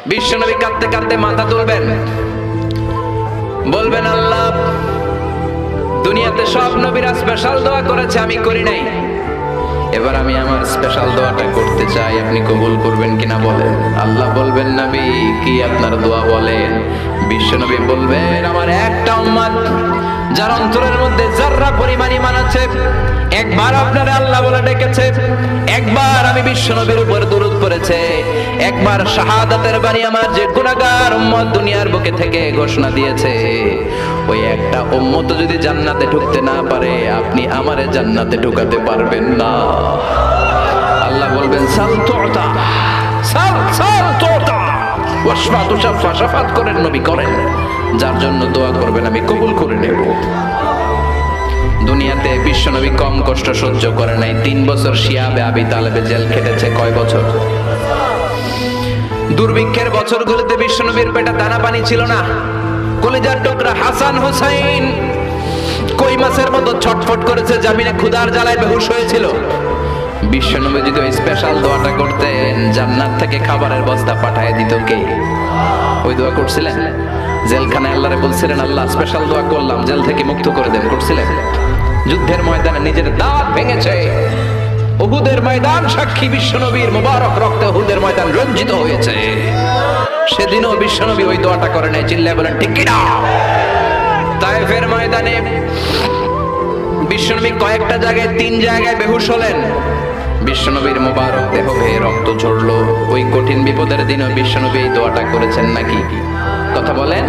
বিশ্বনবী কাঁদতে কাঁদতে মাথা তুলবেন, বলবেন আল্লাহ দুনিয়াতে সব নবীরা স্পেশাল দোয়া করেছে, আমি করি নাই, এবার আমি আমার স্পেশাল দোয়াটা করতে চাই, আপনি কবুল করবেন কিনা বলেন। আল্লাহ বলবেন নবী কি আপনার দোয়া বলেন। বিশ্বনবী বলবেন আমার একটা উম্মত যার অন্তরের মধ্যে যাররা পরিমাণ ঈমান আছে, একবার আপনারে আল্লাহ বলে ডেকেছে, একবার আমি বিশ্বনবীর উপর দরুদ পড়েছে, একবার শাহাদাতের বাণী আমার যে গুনাহগার উম্মত দুনিয়ার বুকে থেকে ঘোষণা দিয়েছে, ওই একটা উম্মত যদি জান্নাতে ঢুকতে না পারে আপনি আমারে জান্নাতে ঢুকাতে পারবেন না। আল্লাহ বলবেন সাল তুতা, সাল সাল তুতা, ওয়াশফা তুশাফা, শাফাত করেন নবী করেন, যার জন্য দোয়া করবেন আমি কবুল করে নেব। দুনিয়াতে বিশ্বনবী কম কষ্ট সহ্য করে নাই, 3 বছর শিয়াবে আবি তালেবে জেল খেটেছে। কয় বছর? দুর্ভিক্ষের বছরগুলোতে বিশ্বনবীর পেটে দানা পানি ছিল না, কলিজার টুকরা হাসান হুসাইন কই মাছের মতো ছটফট করেছে, জামিনে ক্ষুধার জ্বালায় বেহুশ হয়েছিল। বিশ্বনবী যদি ওই স্পেশাল দোয়াটা করতেন জান্নাত থেকে খাবারের বস্তা পাঠিয়ে দিত কে? ওই দোয়া করছিলেন? জেলখানায় আল্লাহরে বলছিলেন আল্লাহ স্পেশাল দোয়া করলাম জেল থেকে মুক্ত করে দেন, করছিলেন? যুদ্ধের ময়দানে নিজের দাঁত ভেঙেছে, উহুদের ময়দান সাক্ষী বিশ্বনবীর মুবারক রক্তে উহুদের ময়দান রঞ্জিত হয়েছে, সেদিনও বিশ্বনবী ওই দোয়াটা করে নাই। চিল্লায় বলেন ঠিক কি না? তায়েফের ময়দানে বিশ্বনবী কয়েকটা জায়গায় 3 জায়গায় বেহুশ হলেন, বিশ্বনবীর মুবারক দেহ বেয়ে রক্ত ঝরলো। ওই কঠিন বিপদের দিনও বিশ্বনবী এই দোয়াটা করেছেন নাকি? কথা বলেন।